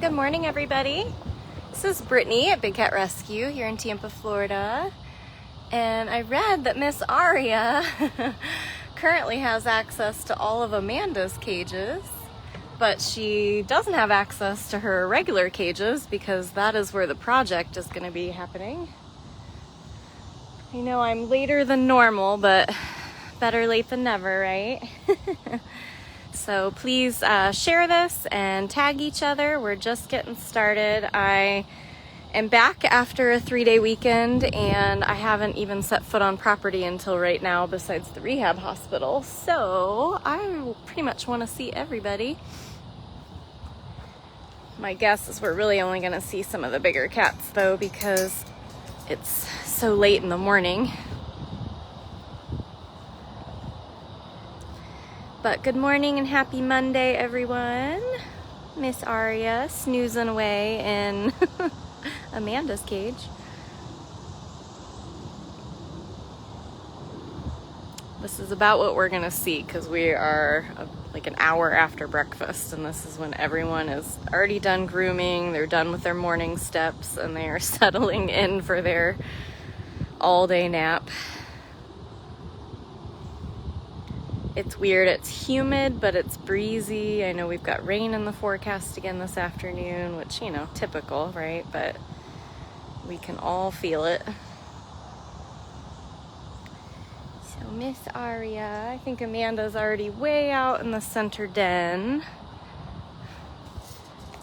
Good morning everybody. This is Brittany at Big Cat Rescue here in Tampa, Florida. And I read that Miss Aria currently has access to all of Amanda's cages, but she doesn't have access to her regular cages because that is where the project is going to be happening. I know I'm later than normal, but better late than never, right? So please share this and tag each other. We're just getting started. I am back after a 3-day weekend and I haven't even set foot on property until right now besides the rehab hospital. So I pretty much want to see everybody. My guess is we're really only going to see some of the bigger cats though because it's so late in the morning. But good morning and happy Monday, everyone. Miss Aria snoozing away in Amanda's cage. This is about what we're gonna see because we are like an hour after breakfast, and this is when everyone is already done grooming, they're done with their morning steps, and they are settling in for their all-day nap. It's weird, it's humid, but it's breezy. I know we've got rain in the forecast again this afternoon, which, you know, typical, right? But we can all feel it. So Miss Aria, I think Amanda's already way out in the center den,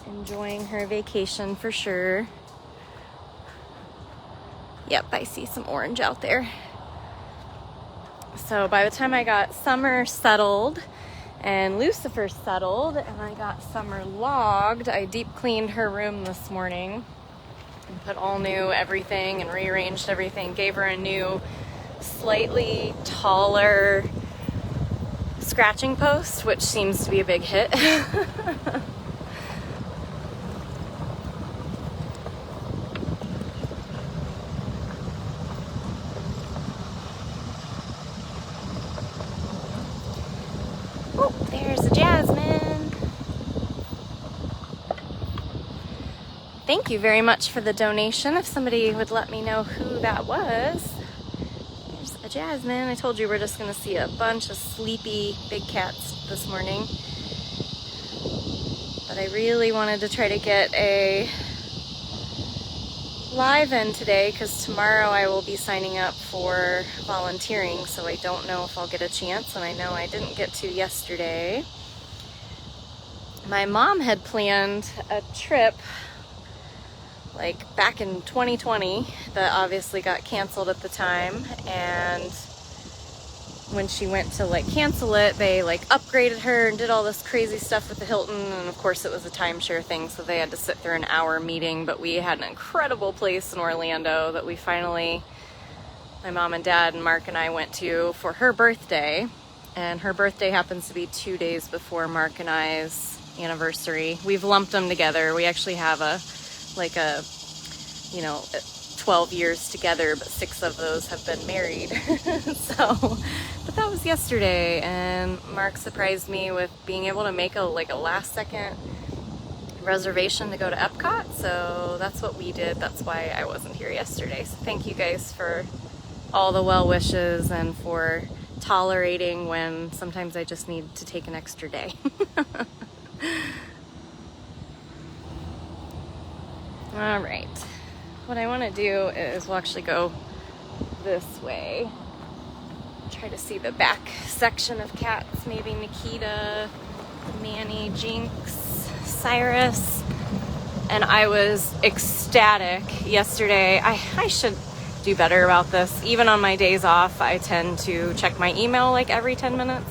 enjoying her vacation for sure. Yep, I see some orange out there. So by the time I got Summer settled and Lucifer settled and I got Summer logged, I deep cleaned her room this morning and put all new everything and rearranged everything. Gave her a new, slightly taller scratching post, which seems to be a big hit. Oh, there's a Jasmine. Thank you very much for the donation. If somebody would let me know who that was. There's a Jasmine. I told you we're just going to see a bunch of sleepy big cats this morning. But I really wanted to try to get a live in today because tomorrow I will be signing up for volunteering, so I don't know if I'll get a chance, and I know I didn't get to yesterday. My mom had planned a trip like back in 2020 that obviously got canceled at the time, and when she went to like cancel it, they like upgraded her and did all this crazy stuff with the Hilton, and of course it was a timeshare thing, so they had to sit through an hour meeting. But we had an incredible place in Orlando that we finally, my mom and dad and Mark and I went to for her birthday, and her birthday happens to be 2 days before Mark and I's anniversary. We've lumped them together. We actually have a 12 years together, but 6 of those have been married. But that was yesterday, and Mark surprised me with being able to make a last second reservation to go to Epcot, so that's what we did. That's why I wasn't here yesterday. So thank you guys for all the well wishes and for tolerating when sometimes I just need to take an extra day. All right. What I want to do is we'll actually go this way. Try to see the back section of cats. Maybe Nikita, Manny, Jinx, Cyrus. And I was ecstatic yesterday. I should do better about this. Even on my days off, I tend to check my email like every 10 minutes,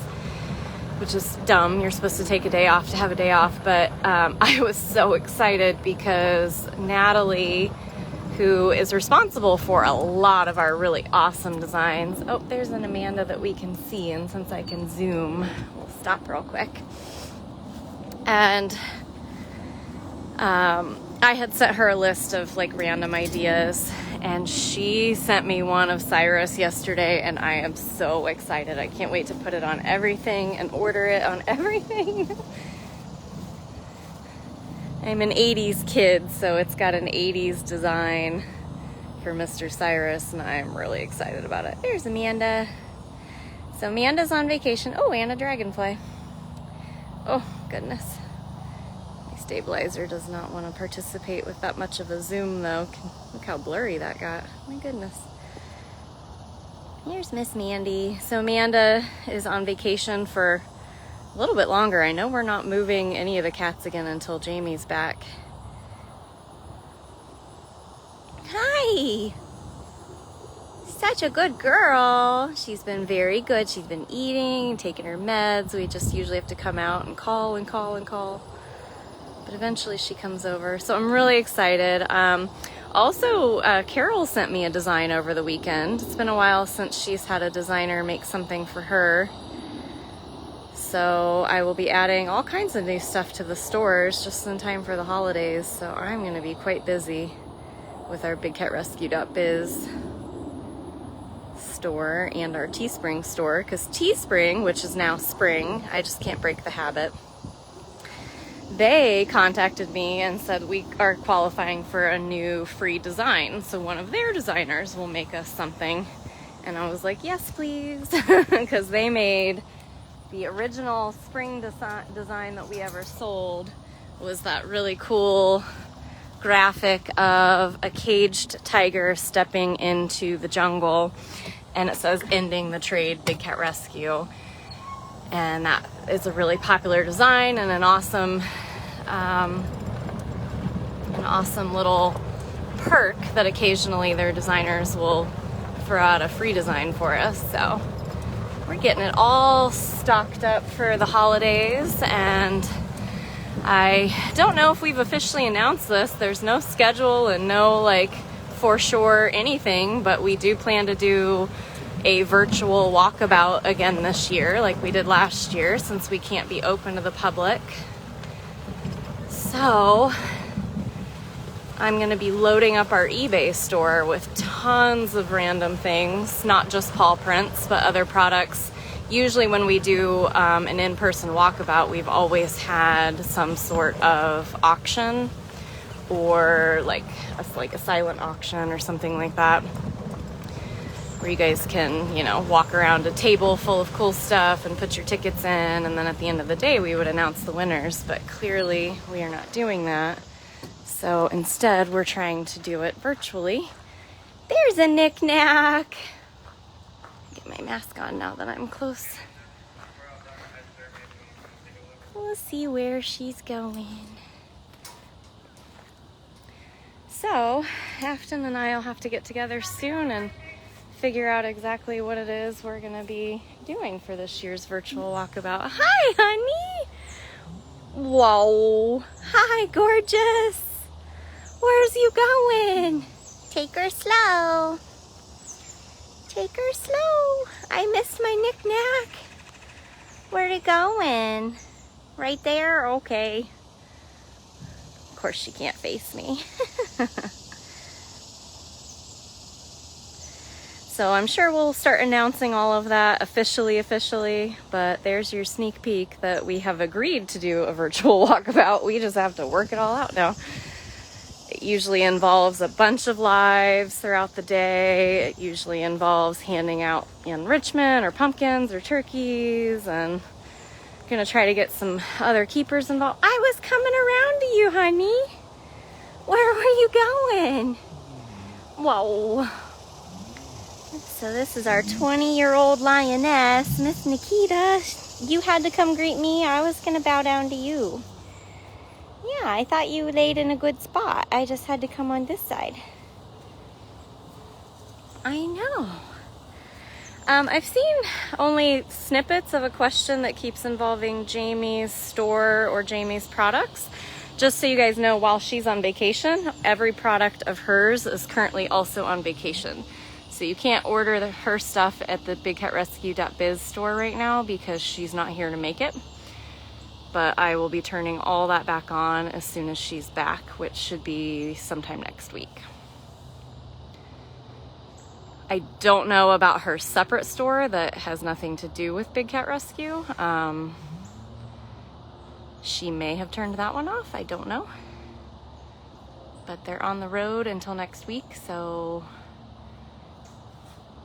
which is dumb. You're supposed to take a day off to have a day off. But I was so excited because Natalie, who is responsible for a lot of our really awesome designs. Oh, there's an Amanda that we can see, and since I can zoom, we'll stop real quick. And I had sent her a list of like random ideas, and she sent me one of Cyrus yesterday, and I am so excited. I can't wait to put it on everything and order it on everything. I'm an 80s kid, so it's got an 80s design for Mr. Cyrus, and I'm really excited about it. There's Amanda. So Amanda's on vacation. Oh, and a dragonfly. Oh, goodness. My stabilizer does not want to participate with that much of a zoom, though. Look how blurry that got. My goodness. Here's Miss Mandy. So Amanda is on vacation for a little bit longer. I know we're not moving any of the cats again until Jamie's back. Hi! Such a good girl. She's been very good. She's been eating, taking her meds. We just usually have to come out and call and call and call. But eventually she comes over. So I'm really excited. Also, Carol sent me a design over the weekend. It's been a while since she's had a designer make something for her. So I will be adding all kinds of new stuff to the stores just in time for the holidays. So I'm going to be quite busy with our BigCatRescue.biz store and our Teespring store, because Teespring, which is now Spring, I just can't break the habit, they contacted me and said we are qualifying for a new free design, so one of their designers will make us something. And I was like, yes please, because they made the original spring design that we ever sold. Was that really cool graphic of a caged tiger stepping into the jungle, and it says ending the trade, Big Cat Rescue. And that is a really popular design and an awesome little perk that occasionally their designers will throw out a free design for us. So we're getting it all stocked up for the holidays, and I don't know if we've officially announced this. There's no schedule and no like for sure anything, but we do plan to do a virtual walkabout again this year like we did last year, since we can't be open to the public. So I'm going to be loading up our eBay store with tons of random things, not just paw prints, but other products. Usually when we do an in-person walkabout, we've always had some sort of auction, or like a silent auction or something like that, where you guys can, you know, walk around a table full of cool stuff and put your tickets in, and then at the end of the day we would announce the winners. But clearly we are not doing that, so instead we're trying to do it virtually. There's a knick-knack. Get my mask on now that I'm close. We'll see where she's going. So Afton and I will have to get together soon and figure out exactly what it is we're gonna be doing for this year's virtual walkabout. Hi, honey. Whoa. Hi, gorgeous. Where's you going? Take her slow. Take her slow. I missed my knick-knack. Where'd it going? Right there? Okay. Of course she can't face me. So I'm sure we'll start announcing all of that officially, but there's your sneak peek that we have agreed to do a virtual walkabout. We just have to work it all out now. It usually involves a bunch of lives throughout the day. It usually involves handing out enrichment or pumpkins or turkeys, and I'm gonna try to get some other keepers involved. I was coming around to you, honey. Where were you going? Whoa. So this is our 20-year-old lioness, Miss Nikita. You had to come greet me. I was gonna bow down to you. Yeah, I thought you laid in a good spot. I just had to come on this side. I know. I've seen only snippets of a question that keeps involving Jamie's store or Jamie's products. Just so you guys know, while she's on vacation, every product of hers is currently also on vacation. So you can't order her stuff at the BigCatRescue.biz store right now because she's not here to make it. But I will be turning all that back on as soon as she's back, which should be sometime next week. I don't know about her separate store that has nothing to do with Big Cat Rescue. She may have turned that one off. I don't know. but they're on the road until next week, so...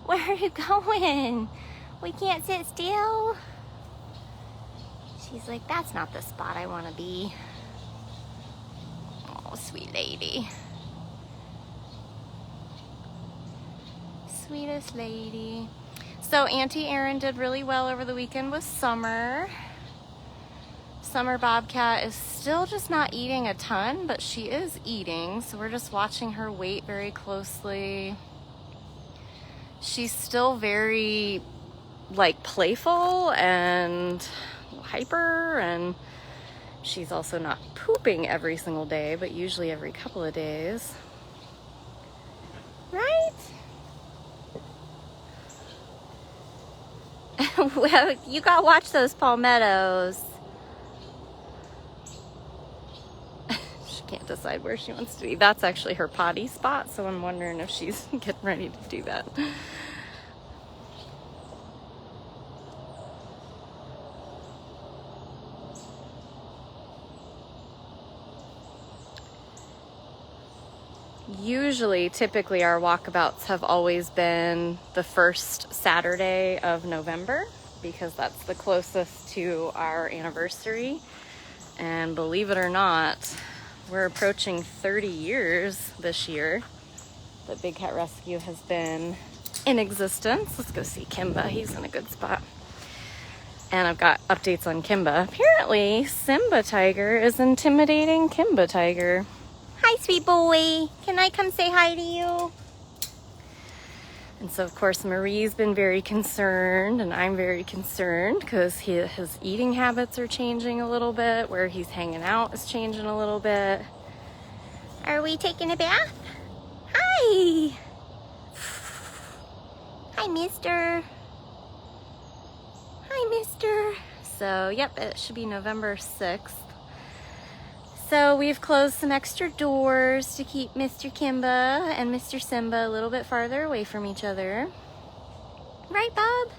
Where are you going? We can't sit still. She's like, that's not the spot I want to be. Oh, sweet lady. Sweetest lady. So Auntie Erin did really well over the weekend with Summer. Summer Bobcat is still just not eating a ton, but she is eating, so we're just watching her weight very closely. She's still very, like, playful and hyper, and she's also not pooping every single day, but usually every couple of days. Right? Well, you gotta watch those palmettos. She can't decide where she wants to be. That's actually her potty spot, so I'm wondering if she's getting ready to do that. Typically our walkabouts have always been the first Saturday of November, because that's the closest to our anniversary. And believe it or not, we're approaching 30 years this year that Big Cat Rescue has been in existence. Let's go see Kimba. He's in a good spot. And I've got updates on Kimba. Apparently, Simba Tiger is intimidating Kimba Tiger. Hi, sweet boy. Can I come say hi to you? And so, of course, Marie's been very concerned, and I'm very concerned because his eating habits are changing a little bit. Where he's hanging out is changing a little bit. Are we taking a bath? Hi. Hi, mister. Hi, mister. So, yep, it should be November 6th. So we've closed some extra doors to keep Mr. Kimba and Mr. Simba a little bit farther away from each other. Right, Bob?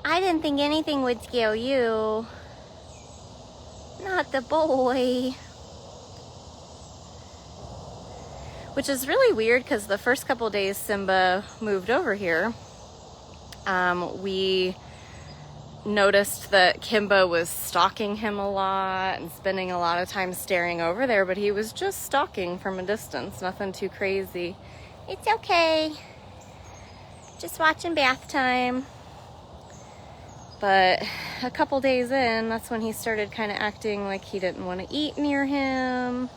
I didn't think anything would scare you. Not the boy. Which is really weird because the first couple days Simba moved over here, we noticed that Kimba was stalking him a lot and spending a lot of time staring over there, but he was just stalking from a distance, nothing too crazy. It's okay. Just watching bath time. But a couple days in, that's when he started kind of acting like he didn't want to eat near him.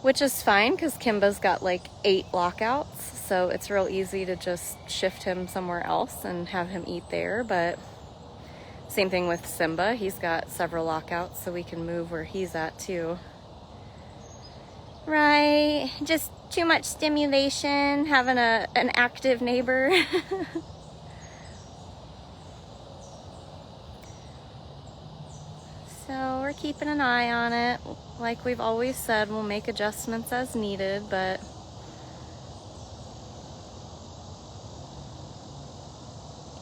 Which is fine because Kimba's got like 8 lockouts, so it's real easy to just shift him somewhere else and have him eat there. But same thing with Simba. He's got several lockouts, so we can move where he's at too. Right, just too much stimulation, having an active neighbor. So we're keeping an eye on it. Like we've always said, we'll make adjustments as needed, but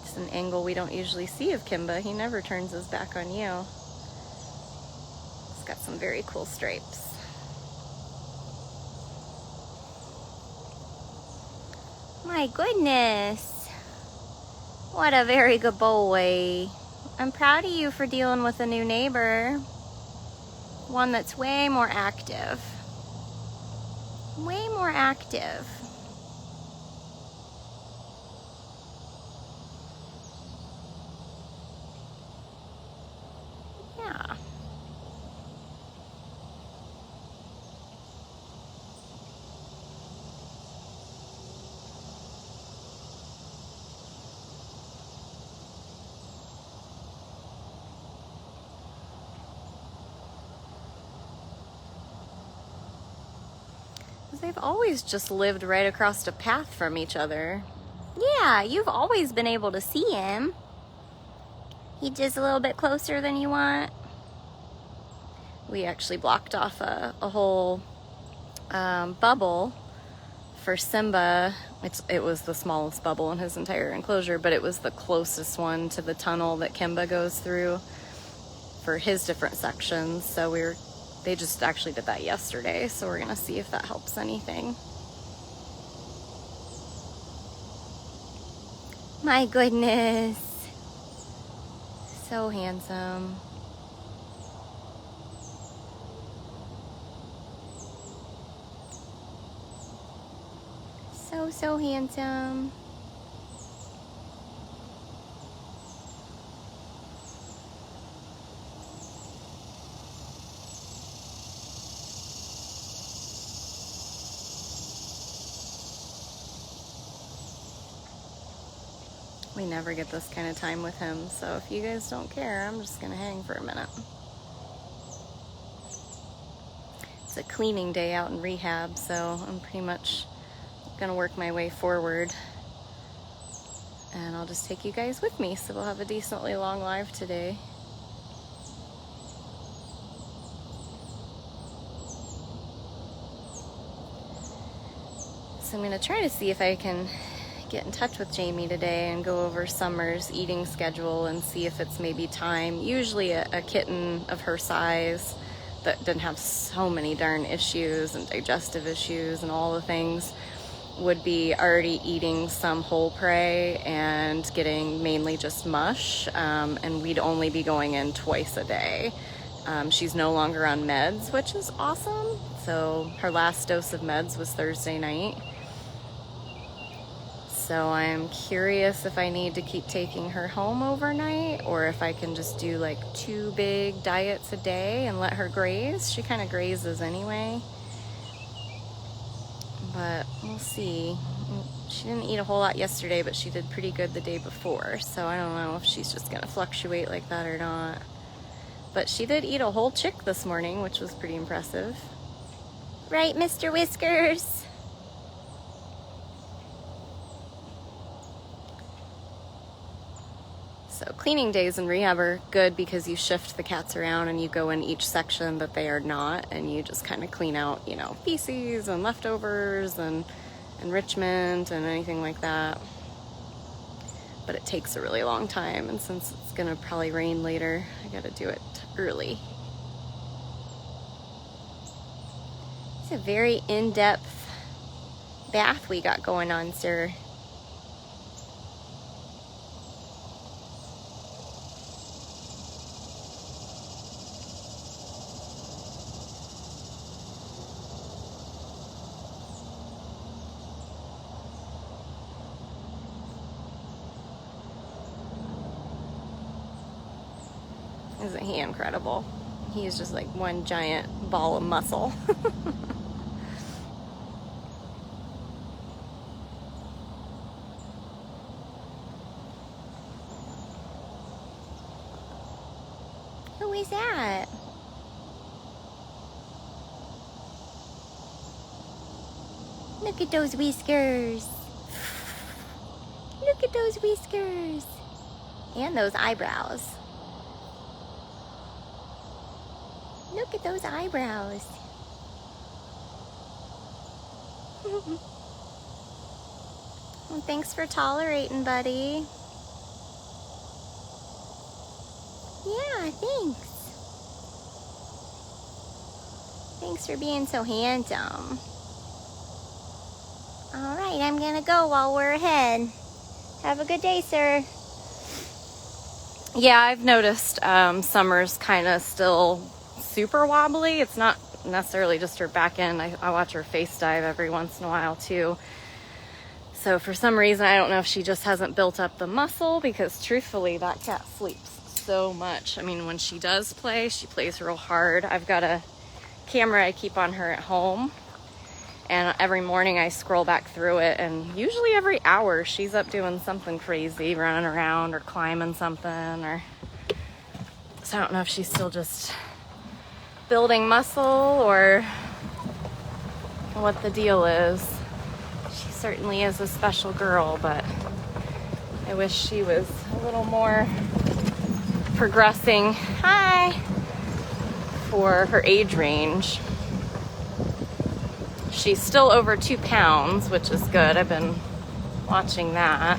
it's an angle we don't usually see of Kimba. He never turns his back on you. He's got some very cool stripes. My goodness. What a very good boy. I'm proud of you for dealing with a new neighbor. One that's way more active. Way more active. Yeah. They've always just lived right across a path from each other. Yeah, you've always been able to see him. He just a little bit closer than you want. We actually blocked off a whole bubble for Simba. It was the smallest bubble in his entire enclosure, but it was the closest one to the tunnel that Kimba goes through for his different sections. So we were they just actually did that yesterday, so we're gonna see if that helps anything. My goodness. So handsome. So handsome. We never get this kind of time with him, so if you guys don't care, I'm just gonna hang for a minute. It's a cleaning day out in rehab, so I'm pretty much gonna work my way forward, and I'll just take you guys with me, so we'll have a decently long live today. So I'm gonna try to see if I can get in touch with Jamie today and go over Summer's eating schedule and see if it's maybe time. Usually a kitten of her size that didn't have so many darn issues and digestive issues and all the things would be already eating some whole prey and getting mainly just mush, and we'd only be going in twice a day. She's no longer on meds, which is awesome. So her last dose of meds was Thursday night. So I'm curious if I need to keep taking her home overnight or if I can just do like 2 big diets a day and let her graze. She kind of grazes anyway, but we'll see. She didn't eat a whole lot yesterday, but she did pretty good the day before. So I don't know if she's just gonna fluctuate like that or not. But she did eat a whole chick this morning, which was pretty impressive. Right, Mr. Whiskers? So cleaning days in rehab are good because you shift the cats around and you go in each section that they are not, and you just kind of clean out, you know, feces and leftovers and enrichment and anything like that. But it takes a really long time, and since it's gonna probably rain later, I gotta do it early. It's a very in-depth bath we got going on, sir. Isn't he incredible? He is just like one giant ball of muscle. Who is that? Look at those whiskers. Look at those whiskers. And those eyebrows. Look at those eyebrows. Well, thanks for tolerating, buddy. Yeah, thanks. Thanks for being so handsome. All right, I'm gonna go while we're ahead. Have a good day, sir. Yeah, I've noticed Summer's kind of still super wobbly. It's not necessarily just her back end. I watch her face dive every once in a while too. So for some reason, I don't know if she just hasn't built up the muscle, because truthfully, that cat sleeps so much. I mean, when she does play, she plays real hard. I've got a camera I keep on her at home, and every morning I scroll back through it, and usually every hour she's up doing something crazy, running around or climbing something, or so I don't know if she's still just building muscle or what the deal is. She certainly is a special girl, but I wish she was a little more progressing. Hi! For her age range. She's still over 2 pounds, which is good. I've been watching that.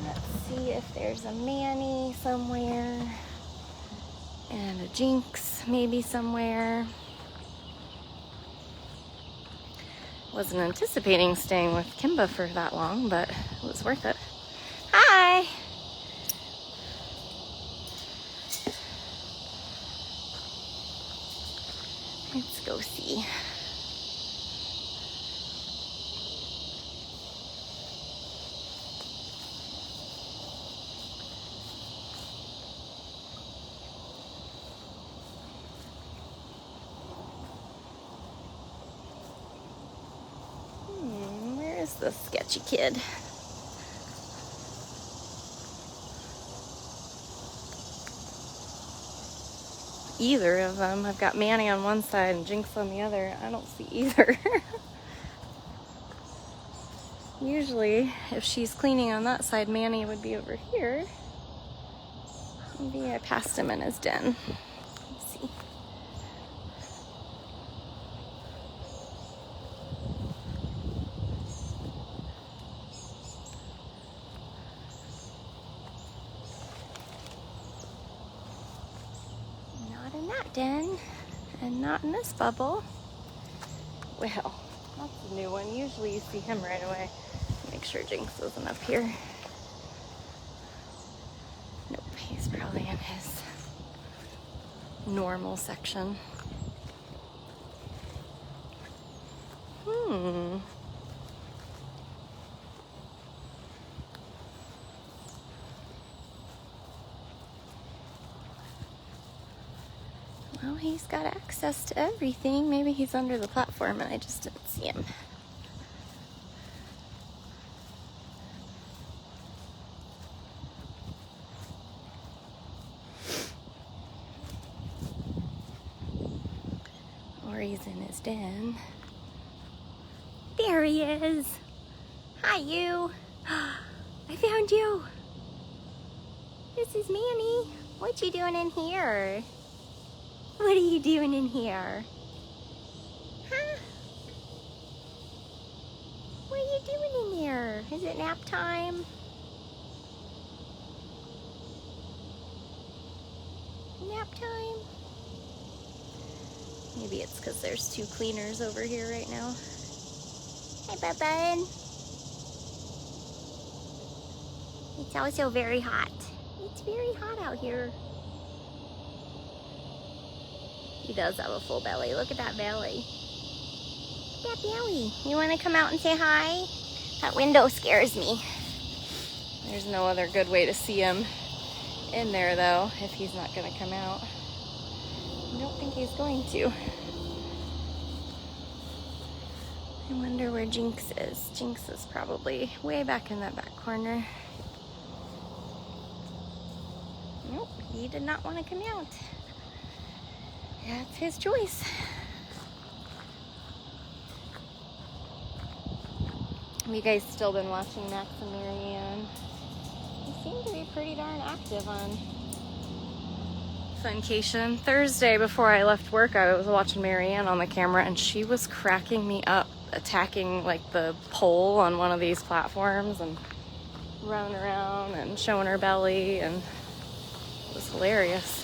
Let's see if there's a Manny somewhere. And a Jinx maybe somewhere. Wasn't anticipating staying with Kimba for that long, but it was worth it. Hi! Let's go see. Where is the sketchy kid? Either of them. I've got Manny on one side and Jinx on the other. I don't see either. Usually, if she's cleaning on that side, Manny would be over here. Maybe I passed him in his den. Let's see. Den and not in this bubble. Well, that's a new one. Usually you see him right away. Make sure Jinx isn't up here. Nope, he's probably in his normal section. Well, he's got access to everything. Maybe he's under the platform and I just didn't see him. Or he's in his den. There he is. Hi, you. I found you. This is Manny. What you doing in here? What are you doing in here? Huh? What are you doing in there? Is it nap time? Nap time? Maybe it's because there's two cleaners over here right now. Hey, bud. It's also very hot. It's very hot out here. He does have a full belly. Look at that belly. Look at that belly. You want to come out and say hi? That window scares me. There's no other good way to see him in there, though, if he's not going to come out. I don't think he's going to. I wonder where Jinx is. Jinx is probably way back in that back corner. Nope, he did not want to come out. That's his choice. Have you guys still been watching Max and Marianne? They seem to be pretty darn active on Funcation. Thursday before I left work, I was watching Marianne on the camera and she was cracking me up, attacking like the pole on one of these platforms and running around and showing her belly, and it was hilarious.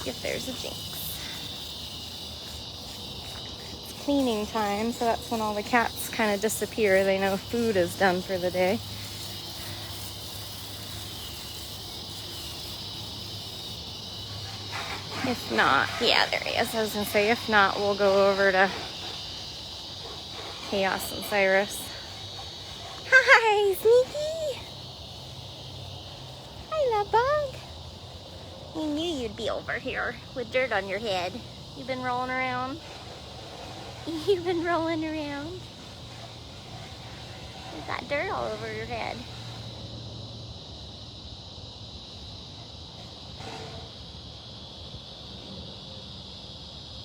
If there's a Jinx. It's cleaning time, so that's when all the cats kind of disappear. They know food is done for the day. If not, yeah, there he is. I was gonna say, if not, we'll go over to Chaos and Cyrus. Hi, Sneaky! Hi, love bug. You knew you'd be over here with dirt on your head. You've been rolling around. You've been rolling around. You've got dirt all over your head.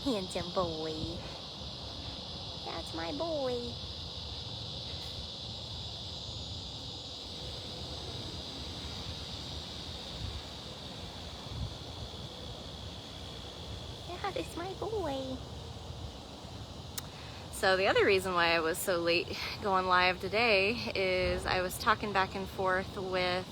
Handsome boy. That's my boy. That's my boy. So the other reason why I was so late going live today is I was talking back and forth with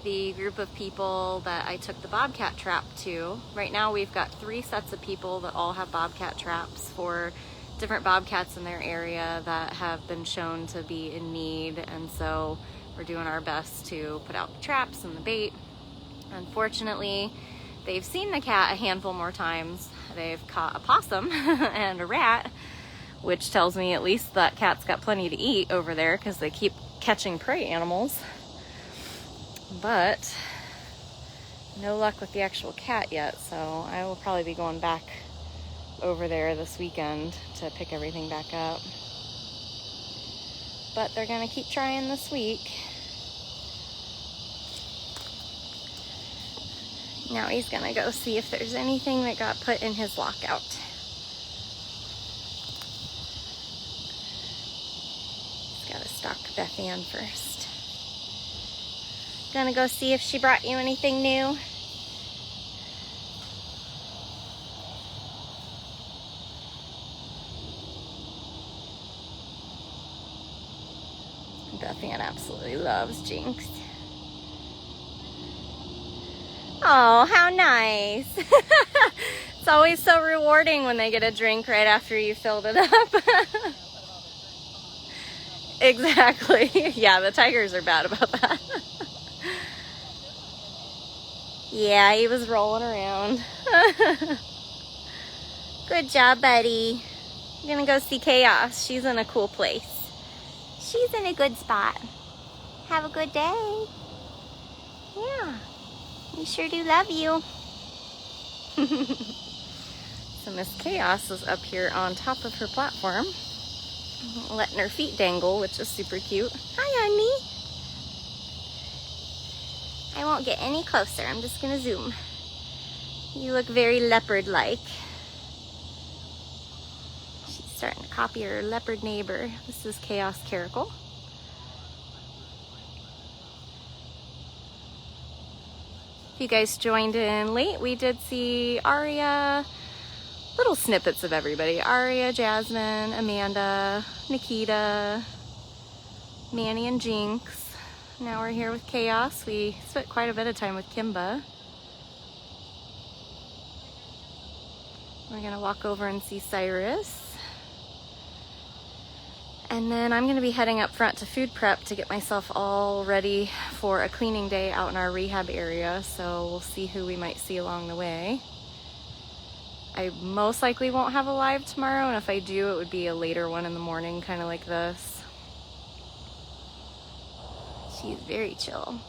the group of people that I took the Bobcat trap to. Right now we've got 3 sets of people that all have Bobcat traps for different Bobcats in their area that have been shown to be in need, and so we're doing our best to put out the traps and the bait. Unfortunately, they've seen the cat a handful more times. They've caught a possum and a rat, which tells me at least that cat's got plenty to eat over there because they keep catching prey animals. But no luck with the actual cat yet, so I will probably be going back over there this weekend to pick everything back up. But they're gonna keep trying this week. Now he's gonna go see if there's anything that got put in his lockout. He's gotta stalk Beth Ann first. Gonna go see if she brought you anything new. Beth Ann absolutely loves Jinx. Oh, how nice. It's always so rewarding when they get a drink right after you filled it up. Exactly. Yeah, the tigers are bad about that. Yeah, he was rolling around. Good job, buddy. I'm gonna go see Chaos. She's in a cool place. She's in a good spot. Have a good day. Yeah. We sure do love you. So Miss Chaos is up here on top of her platform, letting her feet dangle, which is super cute. Hi, honey. I won't get any closer. I'm just gonna zoom. You look very leopard-like. She's starting to copy her leopard neighbor. This is Chaos Caracal. If you guys joined in late, we did see Aria, little snippets of everybody. Aria, Jasmine, Amanda, Nikita, Manny and Jinx. Now we're here with Chaos. We spent quite a bit of time with Kimba. We're gonna walk over and see Cyrus. And then I'm gonna be heading up front to food prep to get myself all ready for a cleaning day out in our rehab area. So we'll see who we might see along the way. I most likely won't have a live tomorrow, and if I do, it would be a later one in the morning, kind of like this. She's very chill.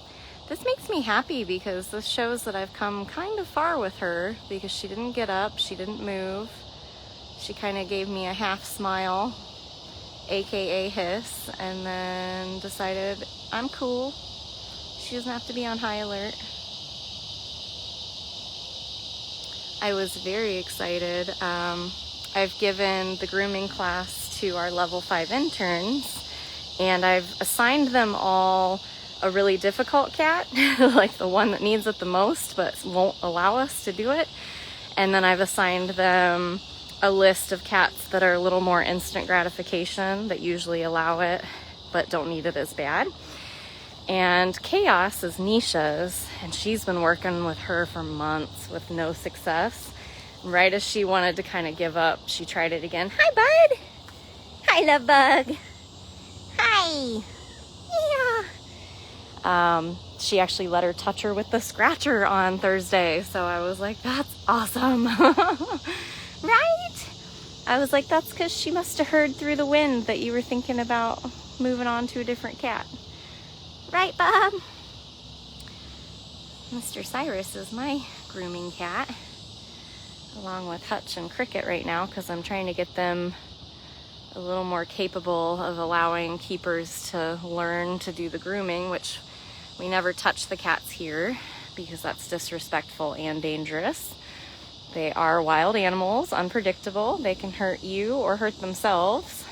This makes me happy because this shows that I've come kind of far with her, because she didn't get up, she didn't move. She kind of gave me a half smile, aka hiss, and then decided I'm cool. She doesn't have to be on high alert. I was very excited. I've given the grooming class to our level 5 interns, and I've assigned them all a really difficult cat, like the one that needs it the most but won't allow us to do it. And then I've assigned them a list of cats that are a little more instant gratification, that usually allow it but don't need it as bad. And Chaos is Nisha's, and she's been working with her for months with no success. Right as she wanted to kind of give up, she tried it again. Hi, bud. Hi, love bug. Hi. Yeah. She actually let her touch her with the scratcher on Thursday, so I was like, that's awesome. Right? I was like, that's because she must have heard through the wind that you were thinking about moving on to a different cat. Right, Bob? Mr. Cyrus is my grooming cat, along with Hutch and Cricket right now, because I'm trying to get them a little more capable of allowing keepers to learn to do the grooming, which we never touch the cats here because that's disrespectful and dangerous. They are wild animals, unpredictable. They can hurt you or hurt themselves,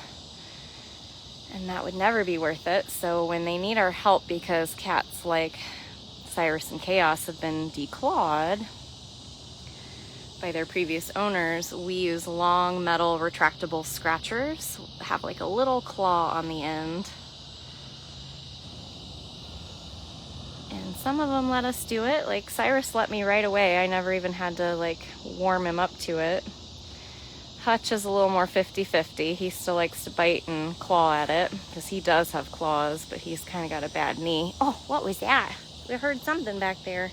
and that would never be worth it. So when they need our help, because cats like Cyrus and Chaos have been declawed by their previous owners, we use long metal retractable scratchers, have like a little claw on the end. And some of them let us do it. Like Cyrus let me right away. I never even had to like warm him up to it. Hutch is a little more 50-50. He still likes to bite and claw at it because he does have claws, but he's kind of got a bad knee. Oh, what was that? We heard something back there.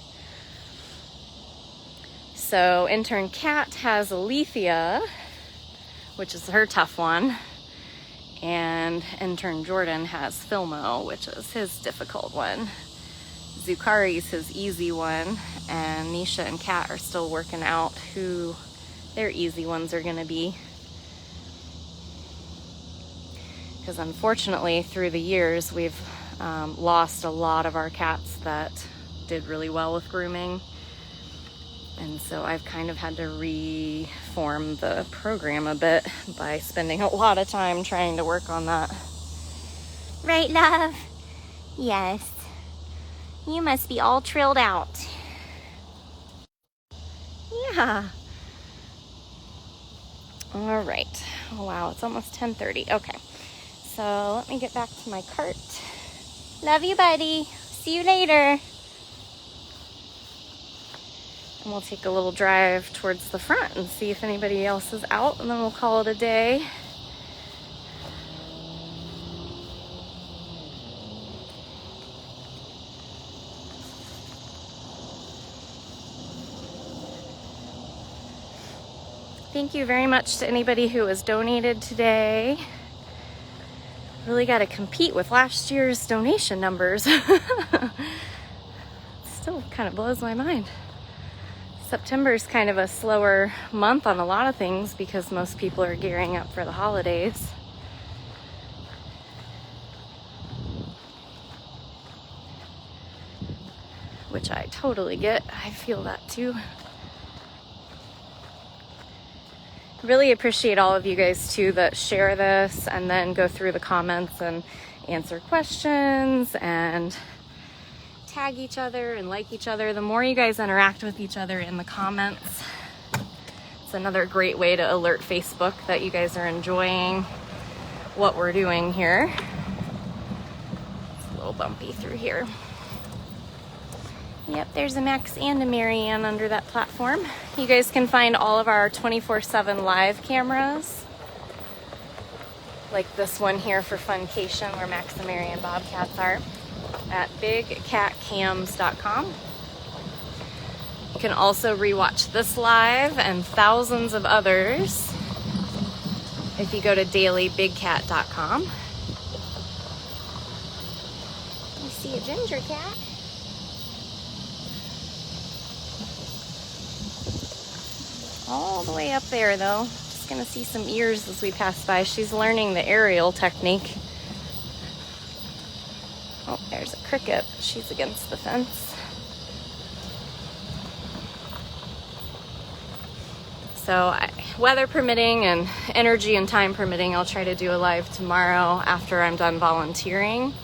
So intern Kat has Alethea, which is her tough one. And intern Jordan has Filmo, which is his difficult one. Zukari's his easy one. And Nisha and Kat are still working out who their easy ones are going to be. Because unfortunately, through the years, we've lost a lot of our cats that did really well with grooming. And so I've kind of had to reform the program a bit by spending a lot of time trying to work on that. Right, love? Yes. You must be all trilled out. Yeah. All right. Oh, wow, it's almost 10:30. Okay. So let me get back to my cart. Love you, buddy. See you later. And we'll take a little drive towards the front and see if anybody else is out, and then we'll call it a day. Thank you very much to anybody who has donated today. Really got to compete with last year's donation numbers. Still kind of blows my mind. September is kind of a slower month on a lot of things because most people are gearing up for the holidays. Which I totally get. I feel that too. Really appreciate all of you guys too that share this and then go through the comments and answer questions and tag each other and like each other. The more you guys interact with each other in the comments, it's another great way to alert Facebook that you guys are enjoying what we're doing here. It's a little bumpy through here. Yep, there's a Max and a Marianne under that platform. You guys can find all of our 24/7 live cameras, like this one here for Funcation where Max and Marianne Bobcats are, at bigcatcams.com. You can also rewatch this live and thousands of others if you go to dailybigcat.com. You see a ginger cat? All the way up there though. Just gonna see some ears as we pass by. She's learning the aerial technique. Oh, there's a cricket. She's against the fence. So weather permitting and energy and time permitting, I'll try to do a live tomorrow after I'm done volunteering.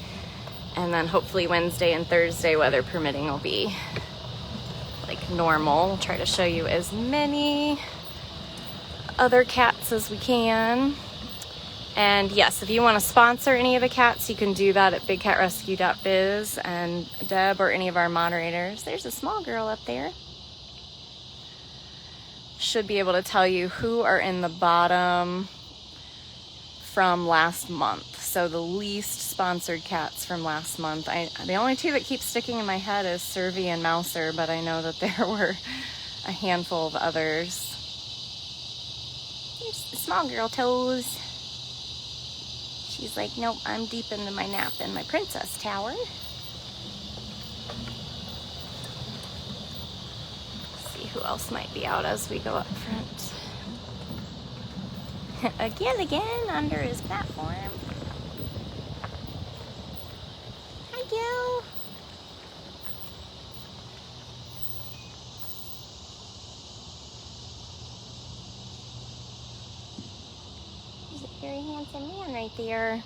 And then hopefully Wednesday and Thursday, weather permitting, will be like normal. We'll try to show you as many other cats as we can. And yes, if you want to sponsor any of the cats, you can do that at bigcatrescue.biz, and Deb or any of our moderators, there's a small girl up there, should be able to tell you who are in the bottom from last month. So the least sponsored cats from last month. The only two that keep sticking in my head is Servy and Mouser, but I know that there were a handful of others. Here's the small girl Toes. She's like, nope, I'm deep into my nap in my princess tower. Let's see who else might be out as we go up front. A Gilligan under his platform. Hi, Gil. He's a very handsome man right there.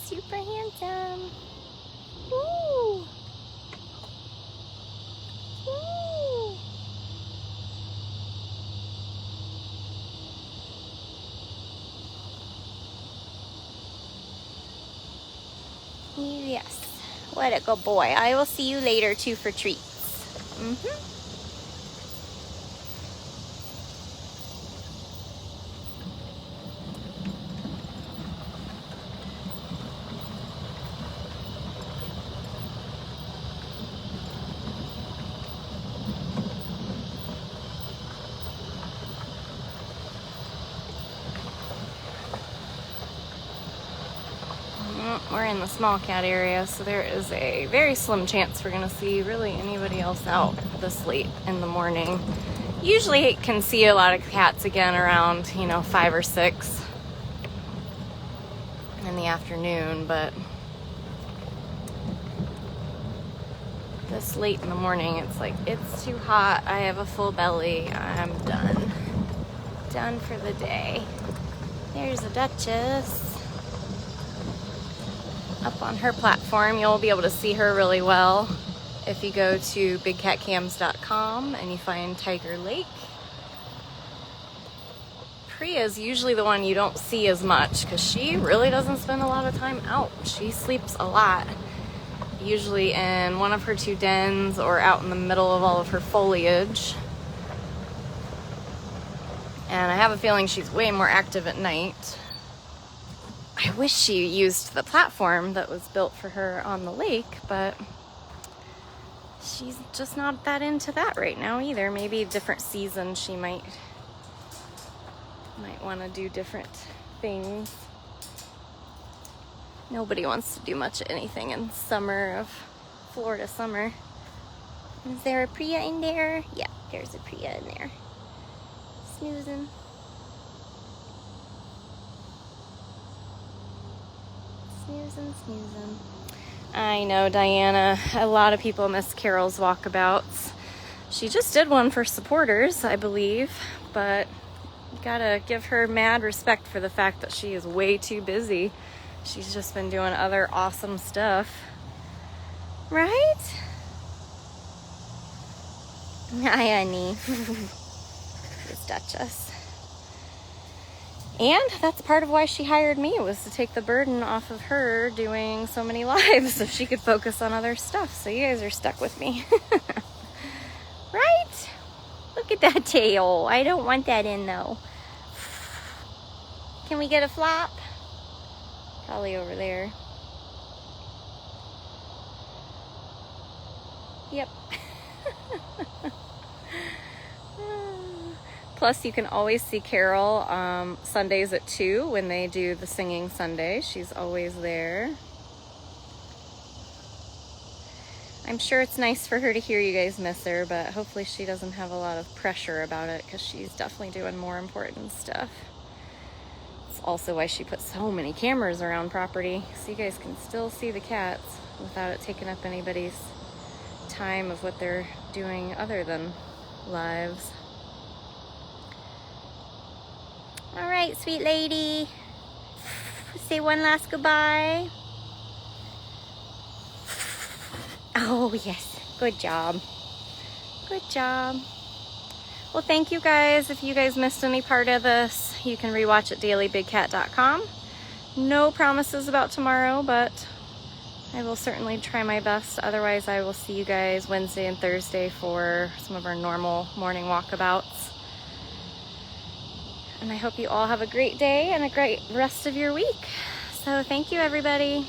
Super handsome. Woo! Woo! Yes. What a good boy. I will see you later too for treats. We're in the small cat area, so there is a very slim chance we're gonna see really anybody else out this late in the morning. Usually can see a lot of cats again around, 5 or 6 in the afternoon, but this late in the morning, it's like, it's too hot, I have a full belly, I'm done. Done for the day. There's a Dutchess. Up on her platform, you'll be able to see her really well if you go to bigcatcams.com and you find Tiger Lake. Priya is usually the one you don't see as much because she really doesn't spend a lot of time out. She sleeps a lot, usually in one of her 2 dens or out in the middle of all of her foliage. And I have a feeling she's way more active at night. I wish she used the platform that was built for her on the lake, but she's just not that into that right now either. Maybe a different season she might want to do different things. Nobody wants to do much of anything in summer of Florida summer. Is there a Priya in there? Yeah, there's a Priya in there. Snoozing. Snoozing. I know, Diana. A lot of people miss Carol's walkabouts. She just did one for supporters, I believe, but you gotta give her mad respect for the fact that she is way too busy. She's just been doing other awesome stuff. Right? Hi, honey. It's Dutchess. And that's part of why she hired me, was to take the burden off of her doing so many lives so she could focus on other stuff. So you guys are stuck with me. Right? Look at that tail. I don't want that in though. Can we get a flop? Probably over there. Yep. Plus, you can always see Carol Sundays at 2 when they do the singing Sunday. She's always there. I'm sure it's nice for her to hear you guys miss her, but hopefully she doesn't have a lot of pressure about it because she's definitely doing more important stuff. It's also why she put so many cameras around property, so you guys can still see the cats without it taking up anybody's time of what they're doing other than lives. All right, sweet lady. Say one last goodbye. Oh, yes. Good job. Good job. Well, thank you guys. If you guys missed any part of this, you can rewatch at dailybigcat.com. No promises about tomorrow, but I will certainly try my best. Otherwise, I will see you guys Wednesday and Thursday for some of our normal morning walkabouts. And I hope you all have a great day and a great rest of your week. So thank you, everybody.